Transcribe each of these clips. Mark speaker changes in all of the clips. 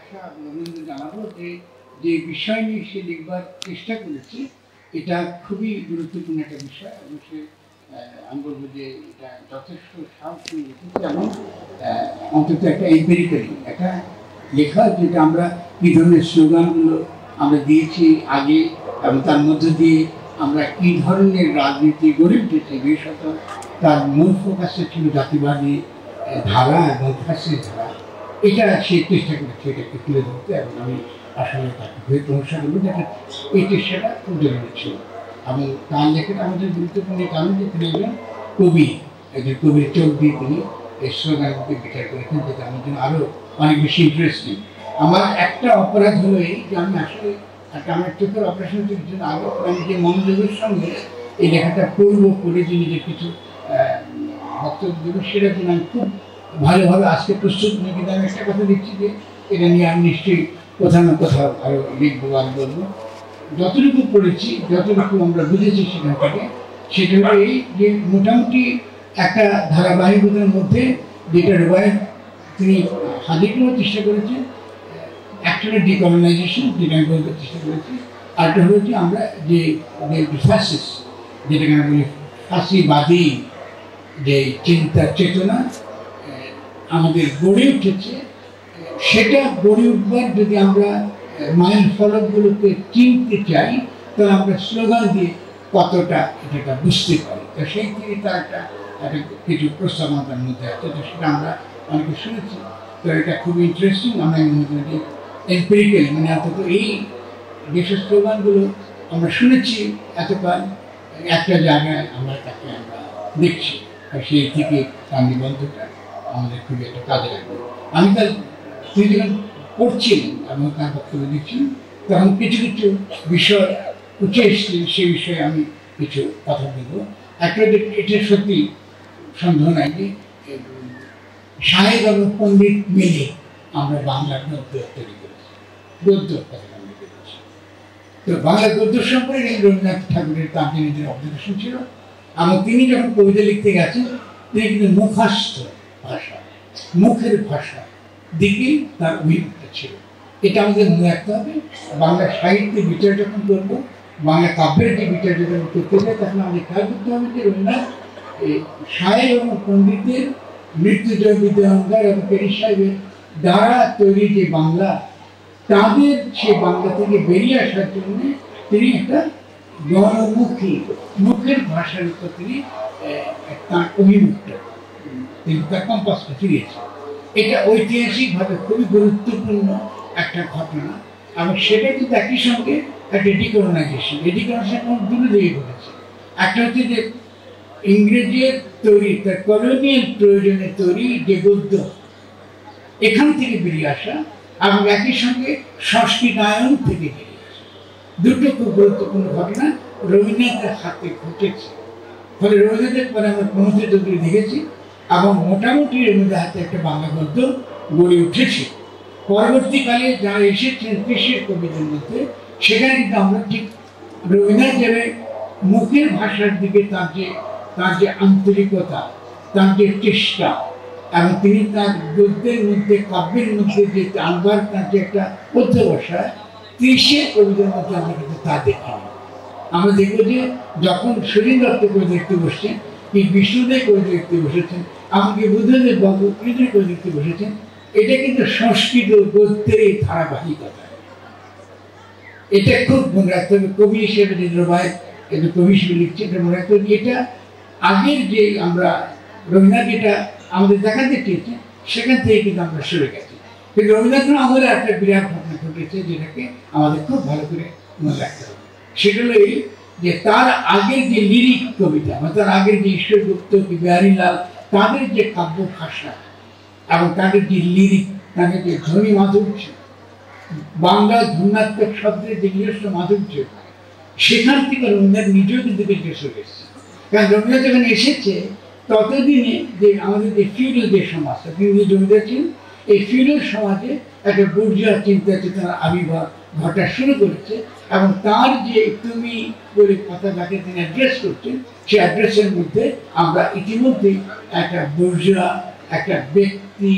Speaker 1: প্রশংসা অভিনন্দন জানাবো যে যে বিষয় নিয়ে সে লিখবার চেষ্টা করেছে এটা খুবই গুরুত্বপূর্ণ একটা বিষয় এবং সে আমি বলবো যে এটা যথেষ্ট সাহস নিয়ে লিখেছে এবং অন্তত একটা এম্পেরিক্যালি একটা লেখা যেটা আমরা কী ধরনের স্লোগানগুলো আমরা দিয়েছি আগে এবং তার মধ্য দিয়ে আমরা কী ধরনের রাজনীতি গড়ে উঠেছি বিশেষত তার মূল ফোকাসে ছিল জাতিবাদী ধারা এবং ফ্যাসিস্ট ধারা এটা সে চেষ্টা করেছে এটাকে তুলে ধরতে এবং আমি আসলে তাকে খুবই প্রশংসা করবো যে এই চেষ্টাটা খুব জরুরি ছিল এবং তার লেখাটা আমাদের গুরুত্বপূর্ণ কারণ যে তিনি একজন কবি একজন কবির চোখ দিয়ে তিনি এই স্লোগানকে বিচার করেছেন যেটা আমার জন্য আরও অনেক বেশি ইন্টারেস্টিং। আমার একটা অপরাধ হলো এই যে আমি আসলে একটা আমার চোখের অপারেশন জন্য আগে আমি যে মনোযোগের সঙ্গে এই লেখাটা পড়বো পড়ে যে নিজের কিছু বক্তব্য দেবো সেটার জন্য আমি খুব ভালোভাবে আজকে প্রস্তুত নিয়ে কিন্তু আমি একটা কথা দিচ্ছি যে এটা নিয়ে আমি নিশ্চয়ই কোথাও না কোথাও আরও লিখবো আর বলবো। যতটুকু পড়েছি যতটুকু আমরা বুঝেছি সেখান থেকে সেটা হলো এই যে মোটামুটি একটা ধারাবাহিকতার মধ্যে যেটা রুবায়েত তিনি হাজির করার চেষ্টা করেছেন একটা হলো ডিকলোনাইজেশন যেটা আমি বলতে চেষ্টা করেছি আরেকটা হলো যে আমরা যে ফ্যাসিস্ট যেটাকে আমরা বলি ফাঁসিবাদী যে চিন্তা চেতনা আমাদের গড়ে উঠেছে সেটা গড়ে উঠবার যদি আমরা মাইল ফলকগুলোকে চিনতে চাই তাহলে আমরা স্লোগান দিয়ে কতটা এটা বুঝতে পারি তো সেই থেকে তার একটা কিছু প্রস্তাবনা তার মধ্যে আছে তো সেটা আমরা অনেকে শুনেছি তো এটা খুব ইন্টারেস্টিং আমরা মনে করি যে এম্পেরিক্যাল মানে অন্তত এই যেসব স্লোগানগুলো আমরা শুনেছি এতকাল একটা জায়গায় আমরা তাকে আমরা দেখছি আর সেই থেকে তার নিবন্ধটা আমাদের খুবই একটা কাজে লাগবে। আমি তার তিনি যখন পড়ছিলেন এবং তার বক্তব্য দিচ্ছিলেন তখন কিছু কিছু বিষয় উঠে এসেছিলেন সে বিষয়ে আমি কিছু কথা বলবো। একটা এটা সত্যি সন্দেহ নাই যে সাহেব এবং পণ্ডিত মিলে আমরা বাংলার গদ্য তৈরি করেছি গদ্য কথা আমরা করেছি তো বাংলা গদ্য সম্পর্কে রবীন্দ্রনাথ ঠাকুরের তার যে নিজের অবজারভেশন ছিল এবং তিনি যখন কবিতা লিখতে গেছেন তিনি কিন্তু মুখাস্থ ভাষা মুখের ভাষা দিকে তার অভিজ্ঞতা ছিল এটা আমাদের মনে রাখতে হবে। বাংলা সাহিত্যের বিচার যখন করবো বাংলা কাব্যের যে বিচার যখন করতে চাই তখন আমাদের খেয়াল করতে হবে যে রবীন্দ্রনাথ সাহেব এবং পণ্ডিতের মৃত্যুজয় বিদ্যালঙ্কার এবং পেরিস সাহেবের দ্বারা তৈরি যে বাংলা তাদের সে বাংলা থেকে বেরিয়ে আসার জন্য তিনি একটা গণমুখী মুখের ভাষার উপর তিনি তার অভিমুক্ত তিনি তার কম্পাসটা ফিরিয়েছেন। এটা ঐতিহাসিকভাবে খুবই গুরুত্বপূর্ণ একটা ঘটনা এবং সেটা কিন্তু একই সঙ্গে একটা ডিকলোনাইজেশন এই ডিকলোনাইজেশন দুটো দিকে ঘটেছে। একটা হচ্ছে যে ইংরেজের তৈরি তার কলোনিয়াল প্রয়োজনে তৈরি যে গদ্য এখান থেকে বেরিয়ে আসা এবং একই সঙ্গে সংস্কৃতায়ন থেকে বেরিয়ে আসা দুটো খুব গুরুত্বপূর্ণ ঘটনা রবীন্দ্রনাথের হাতে ঘটেছে। ফলে রবীন্দ্রনাথের পরে আমরা প্রণোদিত করে দেখেছি এবং মোটামুটি রবীন্দ্রের হাতে একটা বাংলা গদ্য গড়ে উঠেছে। পরবর্তীকালে যারা এসেছেন কৃষির কবিদের মধ্যে সেখানে কিন্তু আমরা ঠিক রবীন্দ্রনাথ যাবে মুখের ভাষার দিকে তার যে আন্তরিকতা তার যে চেষ্টা এবং তিনি তার গদ্যের মধ্যে কাব্যের মধ্যে যে আনবার তার যে একটা অধ্যবসা কৃষির কবিদের মধ্যে আমরা কিন্তু তা দেখি। আমরা দেখবো যে যখন সুনীল দত্ত করে দেখতে বসছেন কি বিষ্ণুদেব করে দেখতে বসেছেন এমনকি বুদ্ধদেব বঙ্গোপৃত করে দেখতে বসেছেন এটা কিন্তু সংস্কৃত গদ্যের এই ধারাবাহিকতা এটা খুব মনে রাখতে হবে। কবি হিসেবে রুবায়েত একটু কবি হিসেবে লিখছে এটা মনে রাখতে হবে। এটা আগের যে আমরা রবীন্দ্রনাথ যেটা আমাদের দেখাতে চেয়েছে সেখান থেকে কিন্তু আমরা সরে গেছি কিন্তু রবীন্দ্রনাথ আমাদের একটা বিরাট ঘটনা ঘটেছে যেটাকে আমাদের খুব ভালো করে মনে রাখতে হবে। সেটা হলো এই যে তার আগের যে লিরিক কবিতা বা তার আগের যে ঈশ্বরগুপ্ত কি বিহারীলাল তাদের যে কাব্য ভাষা এবং তাদের যে লিরিক তাদের যে ধ্বনি মাধুর্য বাংলা ধ্বন্যাত্মক শব্দের যে নিজস্ব মাধুর্য সেখান থেকে রবীন্দ্রনাথ নিজেও কিন্তু বেঁচে চলে এসেছে। কারণ রবীন্দ্রনাথ যখন এসেছে ততদিনে যে আমাদের যে ফিউডাল যে সমাজটা তিনি যে জমিদার ছিলেন এই ফিউডাল সমাজে একটা বুর্জোয়া চিন্তা চেতনার আবির্ভাব ঘটা শুরু করেছে এবং তার যে তুমি বলে কথা যাকে তিনি অ্যাড্রেস করছেন সেই অ্যাড্রেসের মধ্যে আমরা ইতিমধ্যেই একটা বুর্জোয়া একটা ব্যক্তি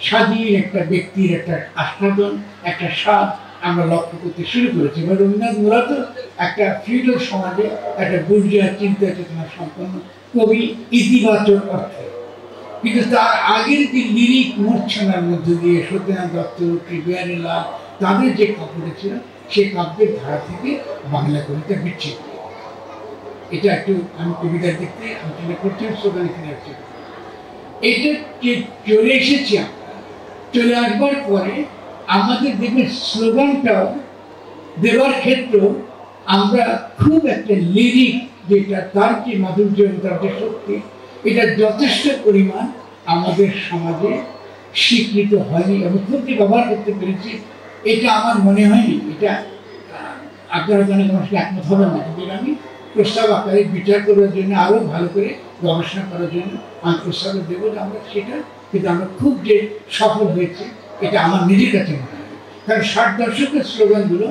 Speaker 1: স্বাধীন একটা ব্যক্তির একটা আস্বাদন, একটা স্বাদ আমরা লক্ষ্য করতে শুরু করেছি। এবং রবীন্দ্রনাথ মূলত একটা ফিউডাল সমাজে একটা বুর্জোয়া চিন্তা চেতনা সম্পন্ন কবি, ইতিবাচক অর্থে। কিন্তু তার আগের যে লিরিক মূর্ছনার মধ্য দিয়ে সত্যেন্দ্রনাথ দত্ত, বিহারীলাল তাদের যে কাব্যটা ছিল, সেই কাব্যের ধারা থেকে বাংলা কবিতা বিচ্ছিন্ন। এটা একটু আমি কবিতার দেখতে আমি চিন্তা করছি, স্লোগান এখানে আসছে। এটা চলে এসেছি আমরা, চলে আসবার পরে আমাদের দেখবেন স্লোগানটাও দেওয়ার ক্ষেত্রেও আমরা খুব একটা লিরিক, যেটা তার যে মাধুর্য, তার যে শক্তি, এটা যথেষ্ট পরিমাণ আমাদের সমাজে স্বীকৃত হয়নি এবং খুব যে ব্যবহার করতে পেরেছি, এটা আমার মনে হয়নি। এটা আপনারা অনেক মানুষকে একমত হবেন না, কিন্তু আমি প্রস্তাব আকারে বিচার করার জন্য, আরও ভালো করে গবেষণা করার জন্য আমি প্রস্তাব দেবো যে আমরা সেটা, কিন্তু আমরা খুব যে সফল হয়েছে এটা আমার নিজের কাছে মনে হয়। কারণ 60 দশকের স্লোগানগুলো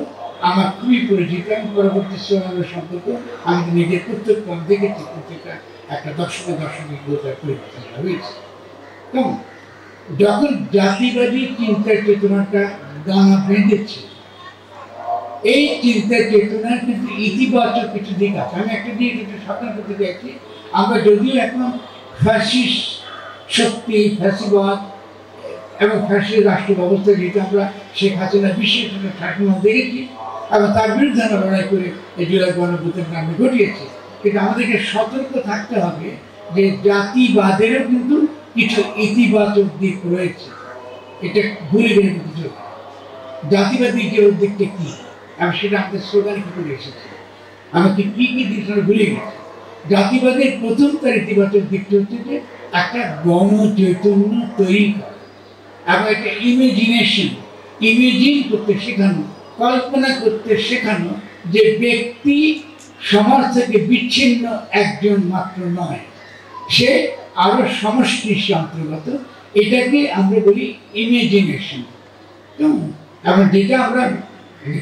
Speaker 1: আমার খুবই পরিচিত। আমি পরবর্তী স্লোগানের সম্পর্কে আমি নিজের প্রত্যক্ষ দেখেছি, প্রত্যেকটা একটা দর্শকের গ্রোথার পরিবর্তন হয়েছে। কেমন যখন জাতিবাদী চিন্তা চেতনাটা দানা বেঁধেছে, এই চিন্তা চেতনার কিন্তু ইতিবাচক কিছু দিক আছে। আমি একটা দিক একটু সাবধান করতে চাইছি। আমরা যদিও এখন ফ্যাসিস্ট শক্তি, ফ্যাসিবাদ এবং ফ্যাসিস্ট রাষ্ট্র ব্যবস্থা, যেটা আমরা শেখ হাসিনা বিশেষ শাসন দেখেছি এবং তার বিরুদ্ধে আমরা লড়াই করে এই জুলাই গণঅভ্যুত্থান আমরা ঘটিয়েছি, কিন্তু আমাদেরকে সতর্ক থাকতে হবে যে জাতিবাদেরও কিন্তু কিছু ইতিবাচক দিক রয়েছে। এটা ভুলে গেলে কিছু জাতিবাদী যে দিকটা কি, আমি সেটা আমাদের স্লোগানে কি করে এসেছি, আমাকে কি কি দিক ভুলে গেছি। জাতিবাদের প্রথম তার ইতিবাচক দিকটা হচ্ছে যে একটা গণচৈতন্য তৈরি করা এবং একটা ইমেজিনেশন, ইমেজিন করতে শেখানো, কল্পনা করতে শেখানো যে ব্যক্তি সমাজ থেকে বিচ্ছিন্ন একজন মাত্র নয়, সে আরো সমষ্টির অন্তর্গত। এটাকে আমরা বলি ইমেজিনেশন। এবং যেটা আমরা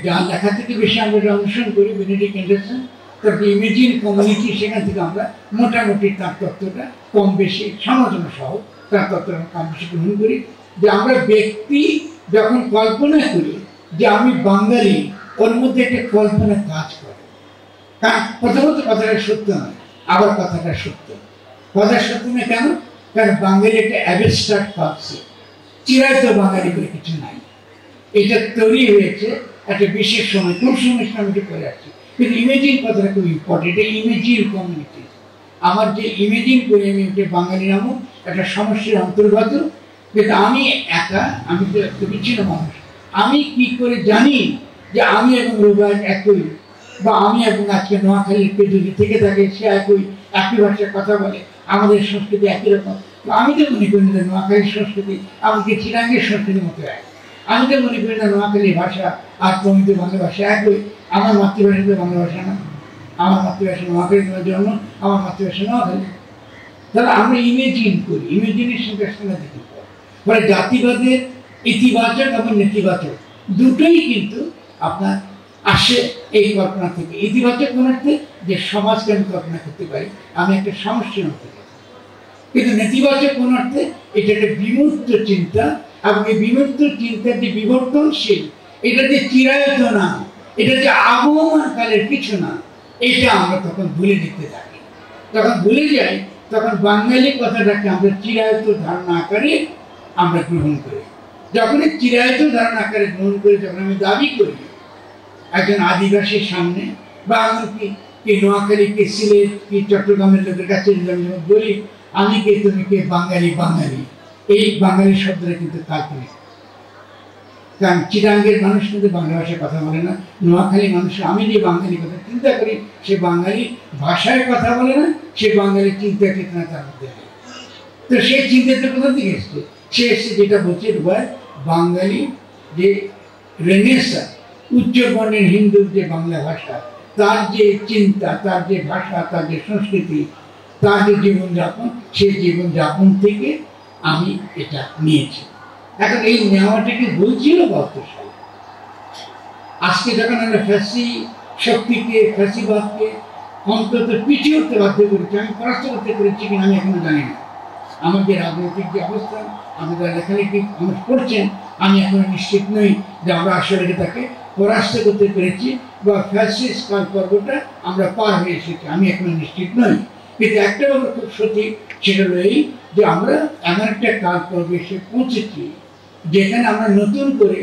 Speaker 1: যার লেখা থেকে বেশি আমরা অনুসরণ করি, বেনেডিক্ট অ্যান্ডারসন, তারপরে ইমেজিন কমিউনিটি, সেখান থেকে আমরা মোটামুটি তার তত্ত্বটা কম বেশি সমালোচনা সহ তার তত্ত্বটা কম বেশি গ্রহণ করি। যে আমরা ব্যক্তি যখন কল্পনা করি যে আমি বাঙালি, ওর মধ্যে একটা কল্পনা কাজ করে। কারণ প্রথমত কথাটা সত্য নয়, আবার কথাটা সত্য। কথা সত্য না কেন? কারণ বাঙালি একটা অ্যাবস্ট্রাক্ট কনসেপ্ট, চিরায়ত বাঙালি বলে কিছু নাই। এটা তৈরি হয়েছে একটা বিশেষ সময়, কোন সময় আমি করে আসছি। কিন্তু ইমেজিন কথাটা খুব ইম্পর্টেন্ট। এটা ইমেজিন কমিউনিটি। আমার যে ইমেজিন করি আমি একটা বাঙালি নামক একটা সমস্যার অন্তর্গত, কিন্তু আমি একা, আমি তো একটা বিচ্ছিন্ন মানুষ। আমি কি করে জানি যে আমি এবং রোবায়ত একই, বা আমি এবং আজকে নোয়াখালীর কেউ যদি থেকে থাকে সে একই ভাষায় কথা বলে, আমাদের সংস্কৃতি একই রকম। আমি তো মনে করি না নোয়াখালীর সংস্কৃতি আমাকে চিরাঙ্গের সংস্কৃতির মতো এক। আমি তো মনে করি না নোয়াখালীর ভাষা আর প্রমিত বাংলা ভাষা একই। আমার মাতৃভাষা তো বাংলা ভাষা না, আমার মাতৃভাষা নোয়াখালী জন্য, আমার মাতৃভাষা নোয়াখালী। তাহলে আমরা ইমেজিন করি, ইমেজিনেশনটা শোনা দেখি। মানে জাতিবাদের ইতিবাচক এবং নেতিবাচক দুটোই কিন্তু আপনার আসে এই কল্পনা থেকে। ইতিবাচক অর্থে যে সমাজকে আমি কল্পনা করতে পারি, আমি একটা সমস্যার মধ্যে। কিন্তু নেতিবাচক অর্থে এটা একটা বিমূর্ত চিন্তা, এবং এই বিমূর্ত চিন্তার যে বিবর্তনশীল, এটা যে চিরায়ত না, এটা যে আগমন কালের কিছু না, এটা আমরা তখন ভুলে দিতে থাকি। যখন ভুলে যাই তখন বাঙালি কথাটাকে আমরা চিরায়ত ধারণা আকারে আমরা গ্রহণ করি। যখন এই চিরায়ত ধারণা আকারে গ্রহণ করি, যখন আমি দাবি করি একজন আদিবাসীর সামনে, বা এমনকি কি নোয়াখালী, কে সিলেট, কি চট্টগ্রামের লোকের কাছে আমি বলি আমি কে, তুমি কে, বাঙালি বাঙালি, এই বাঙালি শব্দটা কিন্তু কাল্পনিক। কারণ চিরাঙ্গের মানুষ কিন্তু বাংলা ভাষায় কথা বলে না, নোয়াখালী মানুষ, আমি যে বাঙালি কথা চিন্তা করি, সে বাঙালি ভাষায় কথা বলে না, সে বাঙালি চিন্তা চেতনা তার মধ্যে নেই। তো সেই চিন্তাটা কোথা থেকে এসছে? সে এসছে যেটা বলছে বাঙালি যে রেনেসাঁ, উচ্চবর্ণের হিন্দুর যে বাংলা ভাষা, তার যে চিন্তা, তার যে ভাষা, তার যে সংস্কৃতি, তার যে জীবনযাপন, সেই জীবনযাপন থেকে আমি এটা নিয়েছি। এখন এই নেওয়াটাকে বলছিল বর্তমান। আজকে যখন আমরা ফ্যাসি শক্তিকে, ফ্যাসিবাদকে অন্তত পিছিয়ে উঠতে বাধ্য করেছি, আমি পরাস্ত করতে পেরেছি কিনা আমি এখনো জানি না, আমার যে রাজনৈতিক যে অবস্থান, আমাদের লেখালেখি মানুষ করছেন, আমি এখনো নিশ্চিত নই যে আমরা আসলে তাকে পরাস্ত করতে পেরেছি বা ফ্যাসিস্ট কাল পর্বটা আমরা পার হয়ে এসেছি, আমি এখনো নিশ্চিত নই। কিন্তু একটা ব্যাপার খুব সঠিক, সেটা হলো এই যে আমরা এমন একটা কাল পর্বে এসে পৌঁছেছি যেখানে আমরা নতুন করে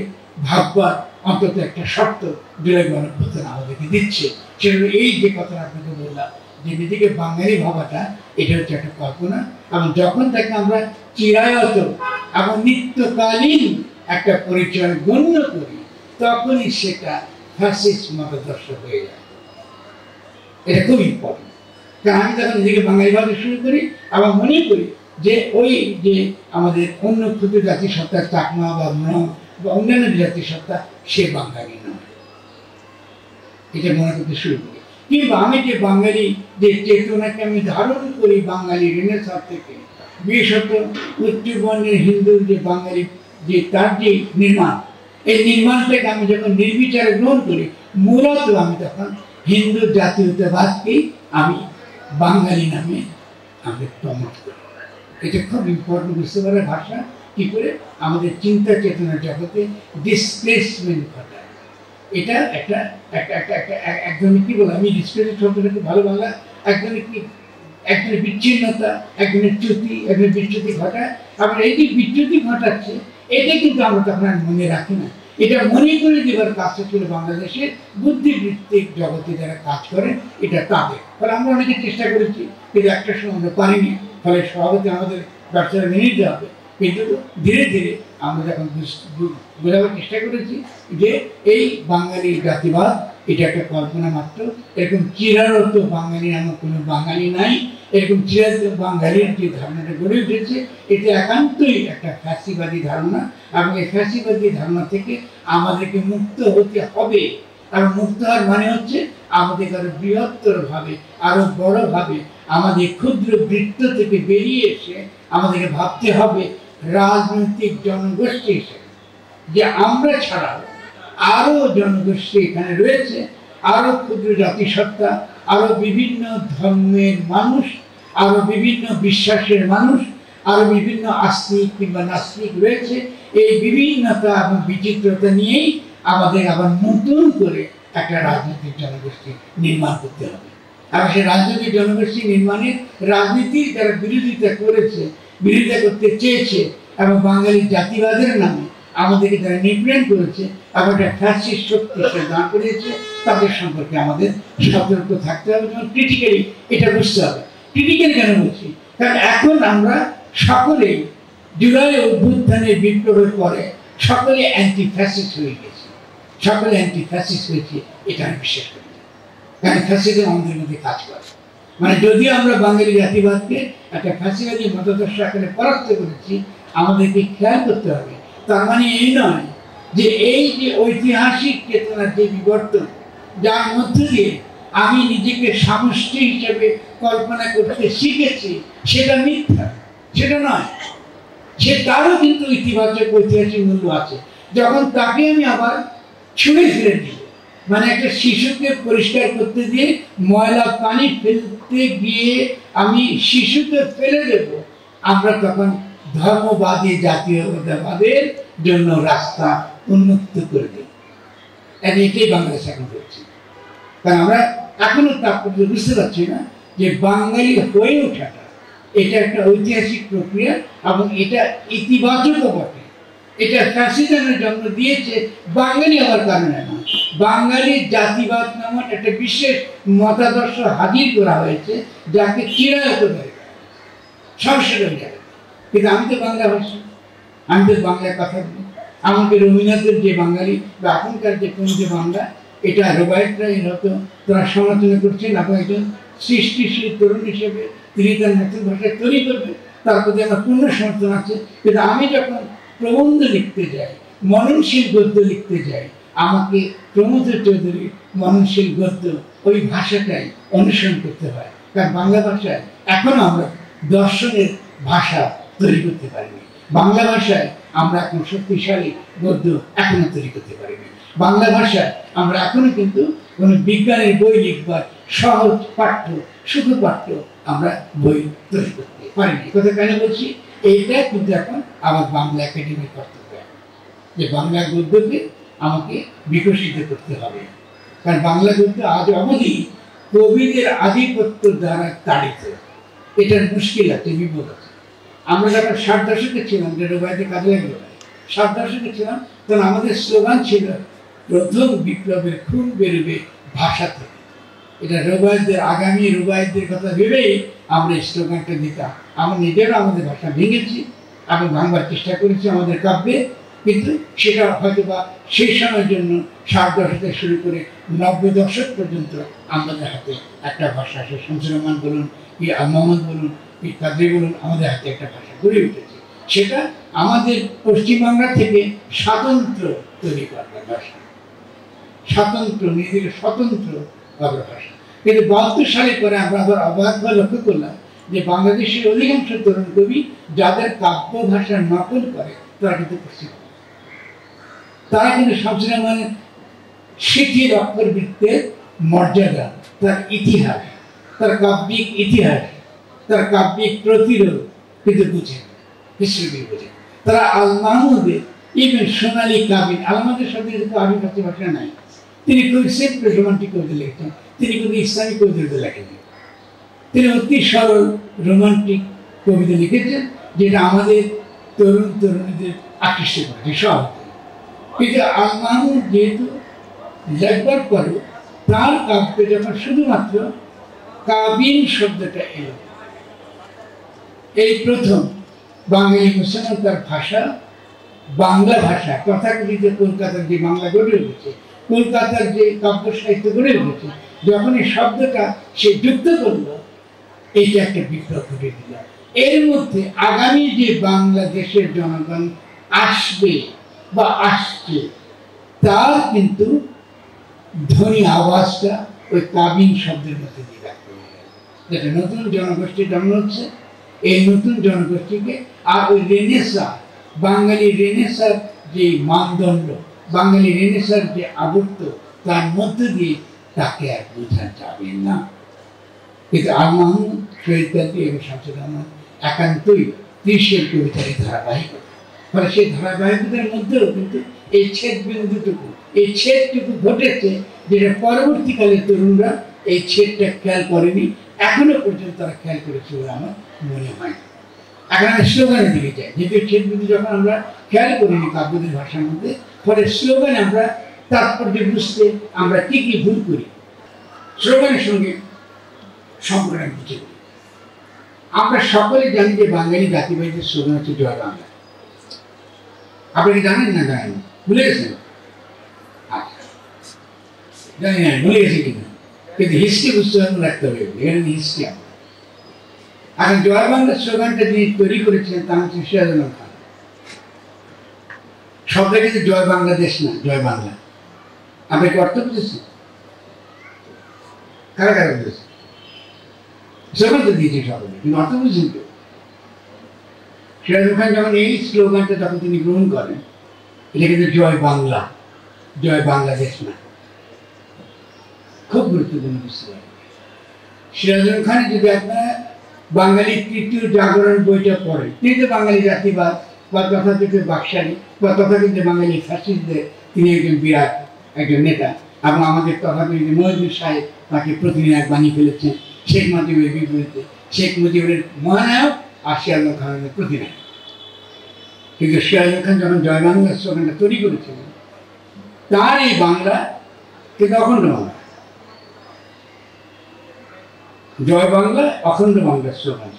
Speaker 1: ভাববার অন্তত একটা শর্ত জুলাই গণঅভ্যুত্থান আমাদেরকে দিচ্ছে। সেটা হলো এই যে কথা আপনাকে বললাম, যে নিজেকে বাঙালি ভাবাটা, এটা হচ্ছে একটা কল্পনা, এবং যখন তাকে আমরা চিরায়ত এবং নিত্যকালীন একটা পরিচয় গণ্য করি, তখনই সেটা ফ্যাসিস্ট মতাদর্শ হয়ে যায়। এটা খুব ইম্পর্টেন্ট। কারণ আমি যখন নিজেকে বাঙালি ভাবতে শুরু করি, আবার মনে করি যে ওই যে আমাদের অন্য ক্ষুদ্র জাতিসত্তা চাকমা বা বা অন্যান্য জাতিসত্তা, সে বাঙালি নয়, এটা মনে করতে শুরু করি। কিন্তু আমি যে বাঙালি যে চেতনাকে আমি ধারণ করি বাঙালি রেনেসাঁ থেকে, বিশেষত উচ্চবর্ণের হিন্দু যে বাঙালি যে তার যে নির্মাণ, এই নির্মাণটাকে আমি যখন নির্বিচারে গ্রহণ করি, মূলত আমি তখন হিন্দু জাতীয়তাবাদকেই আমি বাঙালি নামে আমি প্রমোট করি। এটা খুব ইম্পর্টেন্ট বুঝতে পারে ভাষা কি করে আমাদের চিন্তা চেতনার জগতে ডিসপ্লেসমেন্ট ঘটায়। এটা একটা একজনের কি বলে, আমি ডিসপ্লেসমেন্ট শব্দটা খুব ভালো বাংলা, একজনের কি একজনের বিচ্ছিন্নতা, একজনের চ্যুতি, একজনের বিচ্যুতি ঘটায়। আবার এই যে বিচ্যুতি ঘটাচ্ছে, এটা কিন্তু আমরা তখন আর মনে রাখি না। এটা মনে করে দেবার কাজটা ছিল বাংলাদেশের বুদ্ধিবৃত্তিক জগতে যারা কাজ করেন, এটা তাদের। ফলে আমরা অনেকে চেষ্টা করেছি, কিন্তু একটা সময় আমরা পারিনি। ফলে স্বভাবতে আমাদের ব্যবসাটা মেনে নিতে হবে। কিন্তু ধীরে ধীরে আমরা যখন বোঝাবার চেষ্টা করেছি যে এই বাঙালি জাতিবাদ এটা একটা কল্পনা মাত্র, এরকম চিরারত বাঙালি নামক কোনো বাঙালি নাই। এরকম চিরারত বাঙালির যে ধারণাটা গড়ে উঠেছে, এটা একান্তই একটা ফ্যাসিবাদী ধারণা, এবং এই ফ্যাসিবাদী ধারণা থেকে আমাদেরকে মুক্ত হতে হবে। আর মুক্ত হওয়ার মানে হচ্ছে আমাদের আরো বৃহত্তরভাবে, আরো বড়ভাবে আমাদের ক্ষুদ্র বৃত্ত থেকে বেরিয়ে এসে আমাদেরকে ভাবতে হবে রাজনৈতিক জনগোষ্ঠী হিসেবে, যে আমরা ছাড়াও আরো জনগোষ্ঠী এখানে রয়েছে, আরো ক্ষুদ্র জাতিসত্তা, আরো বিভিন্ন ধর্মের মানুষ, আরো বিভিন্ন বিশ্বাসের মানুষ, আরো বিভিন্ন আস্তিক কিংবা নাস্তিক রয়েছে। এই বিভিন্নতা এবং বিচিত্রতা নিয়েই আমাদের আবার নতুন করে একটা রাজনৈতিক জনগোষ্ঠী নির্মাণ করতে হবে। আর সেই রাজনৈতিক জনগোষ্ঠী নির্মাণের রাজনীতির যারা বিরোধিতা করেছে, বিরোধিতা করতে চেয়েছে, এবং বাঙালি জাতিবাদের নামে আমাদেরকে যারা নিপীড়ন করেছে এবং একটা ফ্যাসিস্ট শক্তি সে দাঁড় করিয়েছে, তাদের সম্পর্কে আমাদের সতর্ক থাকতে হবে এবং ক্রিটিক্যালি এটা বুঝতে হবে। ক্রিটিক্যালি কেন বলছি? কারণ এখন আমরা সকলেই জুলাই অভ্যুত্থানের বিপ্লবের পরে সকলে অ্যান্টি ফ্যাসিস্ট হয়ে গেছে, সকলে অ্যান্টি ফ্যাসিস্ট হয়েছে, এটা আমি বিশ্বাস করি। কারণ ফ্যাসিজম আমাদের মধ্যে কাজ করে। মানে যদিও আমরা বাঙালি জাতিবাদকে একটা ফ্যাসিবাদী মতাদর্শ আকারে পরাস্ত করেছি, আমাদেরকে খেয়াল করতে হবে তার মানে এই নয় যে এই যে ঐতিহাসিক চেতনার যে বিবর্তন, যার মধ্য দিয়ে আমি নিজেকে সমষ্টি হিসেবে কল্পনা করতে শিখেছি, সেটা মিথ্যা, সেটা নয়। সে তারও কিন্তু ইতিবাচক ঐতিহাসিক মূল্য আছে। যখন তাকে আমি আবার ছুঁড়ে ফিরে দিই, মানে একটা শিশুকে পরিষ্কার করতে দিয়ে ময়লা পানি ফেলতে গিয়ে আমি শিশুকে ফেলে দেব, আমরা তখন ধর্মবাদী জাতীয়তাবাদের জন্য রাস্তা উন্মুক্ত করে দেব। এটাই বাংলাদেশ এখন করছি। কারণ আমরা এখনো তাৎপর্য বুঝতে পারছি না যে বাঙালি হয়ে ওঠাটা এটা একটা ঐতিহাসিক প্রক্রিয়া, এবং এটা ইতিবাচকও বটে। এটা ফ্যাসিজমের জন্ম দিয়েছে বাঙালি হওয়ার কারণে নয়, বাঙালি জাতিবাদ নামক একটা বিশেষ মতাদর্শ হাজির করা হয়েছে, যাকে চিরায়ত করে সংস্কার হয়ে যাবে। কিন্তু আমি তো বাংলা ভাষী, আমি তো বাংলায় কথা বলি। আমাকে রবীন্দ্রনাথের যে বাঙালি বা এখনকার যে কোন যে বাংলা, এটা রবায়তরা এর হয়তো তারা সমালোচনা করছেন, এবং একজন সৃষ্টিশীল তরুণ হিসেবে তিনি তার নতুন ভাষায় তৈরি করবেন, তার প্রতি আমার পূর্ণ সমর্থন আছে। কিন্তু আমি যখন প্রবন্ধ লিখতে যাই, মননশীল গদ্য লিখতে যাই, আমাকে প্রমোদ চৌধুরী মননশীল গদ্য ওই ভাষাটাই অনুসরণ করতে হয়। কারণ বাংলা ভাষায় এখনো আমরা দর্শনের ভাষা তৈরি করতে পারিনি, বাংলা ভাষায় আমরা এখন শক্তিশালী গদ্য এখনো তৈরি করতে পারিনি, বাংলা ভাষায় আমরা এখনো কিন্তু কোনো বিজ্ঞানের বই লিখবার সহজ পাঠ্য শুধু পাঠ্য আমরা বই তৈরি করতে পারিনি। কথা কেন বলছি, এইটা কিন্তু এখন আমার বাংলা একাডেমির কর্তব্য, যে বাংলা গদ্যকে আমাকে বিকশিত করতে হবে। কারণ বাংলা গদ্য আজ অবধি কবিদের আধিপত্য দ্বারা তাড়িত, এটার মুশকিল আছে, বিপদ আছে। আমরা যখন 60 দশকে ছিলাম, যে রুবাইতে কাজে লাগলো 60 দশকে ছিলাম, তখন আমাদের স্লোগান ছিল প্রথম বিপ্লবের খুন বেরোবে ভাষা থেকে। এটা রুবাইতদের, আগামী রুবাইতদের কথা ভেবেই আমরা এই স্লোগানটা দিতাম। আমরা নিজেরা আমাদের ভাষা ভেঙেছি এবং ভাঙবার চেষ্টা করেছি আমাদের কাব্যে, কিন্তু সেটা হয়তো বা সেই সময়ের জন্য 60 দশক থেকে শুরু করে 90 দশক পর্যন্ত আমাদের হাতে একটা ভাষা, সে শামসুর রহমান বলুন, কি মোহাম্মদ বলুন, কি কাদরি বলুন, আমাদের হাতে একটা ভাষা গড়ে উঠেছে। সেটা আমাদের পশ্চিমবাংলা থেকে স্বাতন্ত্র তৈরি করার ভাষা, স্বাতন্ত্র, নিজের স্বতন্ত্র ভাষা। কিন্তু 72 সালে পরে আমরা আবার অবাকভাবে লক্ষ্য করলাম যে বাংলাদেশের অধিকাংশ তরুণ কবি যাদের কাব্য ভাষার নকল করে তারা কিন্তু পশ্চিম, তারা কিন্তু শামসুর রহমানের শিথিল অক্ষরবৃত্তের মর্যাদা, তার ইতিহাস, তার কাব্যিক ইতিহাস, তার কাব্যিক প্রতিরোধ কিন্তু বুঝে, হিস্ট্রি বুঝে। তারা আল মাহমুদের, ইভেন সোনালী কাবিন, আল মাহমুদের সাথে আরবি ভাষা নাই, তিনি খুব সিম্পল রোমান্টিক কবিতা লিখতেন, তিনি কিন্তু ইসলামিক কবিতা লেখেননি। তিনি অতি সরল রোমান্টিক কবিতা লিখেছেন, যেটা আমাদের তরুণ তরুণীদের আকৃষ্ট করেছে সব। কিন্তু আল মাহমুদ যেহেতু লেখবার পরে তার কাব্যে যখন শুধুমাত্র কাবিন শব্দটা এলো, এই প্রথম বাঙালি মুসলমান তার ভাষা, বাংলা ভাষা, তথাকথিত কলকাতার যে বাংলা গড়ে উঠেছে, কলকাতার যে কাব্য সাহিত্য গড়ে উঠেছে, যখন এই শব্দটা সে যুক্ত করলো, এইটা একটা বিপ্লব ঘটে দিল। এর মধ্যে আগামী যে বাংলাদেশের জনগণ আসবে বা আসছে, তার কিন্তু ধ্বনি আওয়াজটা ওই কাবিন শব্দের মধ্যে দিয়ে রাখতে হবে। যেটা নতুন জনগোষ্ঠীর জন্ম হচ্ছে, এই নতুন জনগোষ্ঠীকে আর ওই রেনেসা, বাঙালি রেনেসার যে মানদণ্ড, বাঙালি রেনেসার যে আবর্ত, তার মধ্যে দিয়ে তাকে আর বোঝা যাবে না। কিন্তু আল মাহমুদ, শহীদ কাজী এবং শামসুর রহমান একান্তই 30-এর কবিতার ধারাবাহিকতা। ফলে সেই ধারাবাহিকতার মধ্যেও কিন্তু এই ছেদবিন্দুটুকু, এই ছেদটুকু ঘটেছে, যেটা পরবর্তীকালে তরুণরা এই ছেদটা খেয়াল করেনি, এখনো পর্যন্ত তারা খেয়াল করেছে বলে আমার মনে হয়। এখন আমরা স্লোগানের দিকে যাই, যেহেতু ছেদবিন্দু যখন আমরা খেয়াল করিনি কাব্যদের ভাষার মধ্যে, ফলে স্লোগানে আমরা তাৎপর্য বুঝতে আমরা কি কি ভুল করি, স্লোগানের সঙ্গে সম্পর্ক বুঝে। আমরা সকলে জানি যে বাঙালি জাতিবাহীদের স্লোগান হচ্ছে জয় বাংলা। আপনি কি জানেন না জানেন? ভুলে গেছেন? আচ্ছা, জানি না, ভুলে গেছি কিনা, কিন্তু হিস্ট্রি বুঝতে রাখতে হবে, এখানে হিস্ট্রি। এখন জয় বাংলার স্লোগানটা যিনি তৈরি করেছিলেন তার হচ্ছে সিরাজ আলম খান। শব্দটা কিন্তু জয় বাংলাদেশ না, জয় বাংলা। আপনি কি অর্থ বুঝেছেন? কারা কারা বুঝেছেন? স্লোগান তো দিয়েছে সকলে, কিন্তু অর্থ বুঝছেন তো? সিরাজ আলম খান যখন এই স্লোগানটা যখন তিনি গ্রহণ করেন, এটা কিন্তু জয় বাংলা, জয় বাংলাদেশ না। খুব গুরুত্বপূর্ণ বুঝতে পারেন। সিরাজ আলম খান যদি আপনার বাঙালির তৃতীয় জাগরণ বইটা পড়ে, তিনি তো বাঙালি জাতিবাদ বা তথাকথিত বাকশালী বা তথাকথিত বাঙালি ফ্যাসিস্টদের তিনি একজন বিরাট একজন নেতা, এবং আমাদের তথাকথিত মহিউদ্দিন সাহেব তাকে প্রতিনিধি বানিয়ে ফেলেছেন শেখ মুজিবের বিপরীতে। শেখ মুজিবের মহানায়ক আর সিরাজ আলম খানের প্রতিনায়ক। কিন্তু সিরাজ আলম খান যখন জয় বাংলার স্লোগানটা তৈরি করেছিলেন, তার এই বাংলা কিন্তু অখণ্ড বাংলা, জয় বাংলা অখণ্ড বাংলার স্লোগান।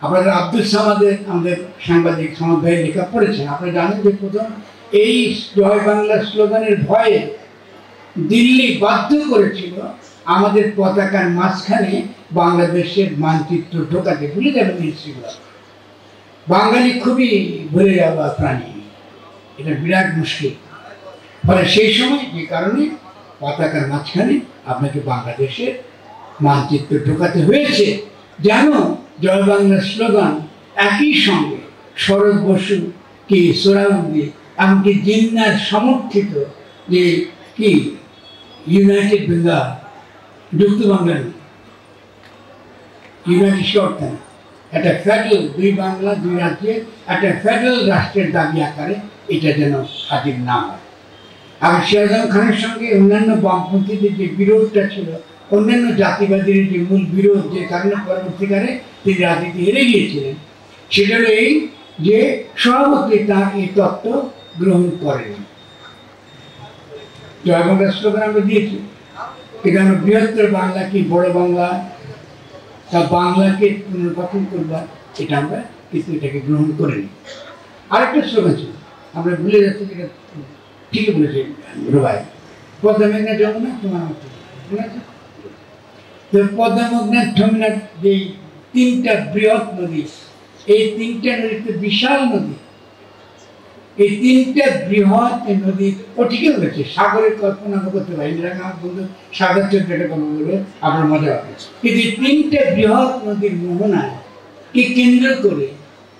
Speaker 1: আপনারা আব্দুল সামাদের, আমাদের সাংবাদিক সামাদ ভাই লেখা পড়েছেন, আপনারা জানেন যে প্রথম এই জয় বাংলার স্লোগানের ভয়ে দিল্লি বাধ্য করেছিল আমাদের পতাকার মাঝখানে বাংলাদেশের মানচিত্র ঢোকাতে। ভুলে যাবেন হিস্ট্রিগুলো, বাঙালি খুবই ভুলে যাওয়া প্রাণী, এটা বিরাট মুশকিল। ফলে সেই সময় যে কারণে পতাকার মাঝখানে আপনাকে বাংলাদেশের মানচিত্র ঢোকাতে হয়েছে, যেন জয় বাংলার স্লোগান একই সঙ্গে শরৎ বসু কি সোহরাওয়ার্দী এমনকি জিন্নার সমর্থিত যে কি ইউনাইটেড বেঙ্গল, যুক্ত বাংলা, ইউনানি শর্ত না, একটা ফেডারেল, দুই বাংলা দুই রাজ্যে একটা ফেডারেল রাষ্ট্রের দাবি আকারে এটা যেন হাজির না হয়। আর সিরাজ আলম খানের সঙ্গে অন্যান্য বামপন্থীদের যে বিরোধটা ছিল, অন্যান্য জাতিবাদীর যে মূল বিরোধ, যে কারণে পরবর্তীকালে তিনি রাজনীতি হেরে গিয়েছিলেন, সেটা হলো এই যে সভাপতি তার এই তত্ত্ব গ্রহণ করেনি। জয় বাংলা স্লোগান আমরা দিয়েছি, এখানে বৃহত্তর বাংলা কি বড় বাংলা, তা বাংলাকে পুনর্গঠন করবার, এটা আমরা কিন্তু এটাকে গ্রহণ করিনি। আরেকটা স্লোগান ছিল, আমরা ভুলে যাচ্ছি, যেটা ঠিকই বলেছে রুবাই, পদ্মা মেঘনা যমুনা তোমার মনে আছে তো? পদ্মা মেঘনা যমুনা যে তিনটা বৃহৎ নদী, এই তিনটা নদীতে বিশাল নদী, এই তিনটা বৃহৎ নদী, ও ঠিকই বলেছে, সাগরের কল্পনা আমরা করতে পারি। আমার বন্ধু সাগর চন্দ্রটা কথা বলে আপনার মজা হবে। কিন্তু এই তিনটা বৃহৎ নদীর মোহনাকে কেন্দ্র করে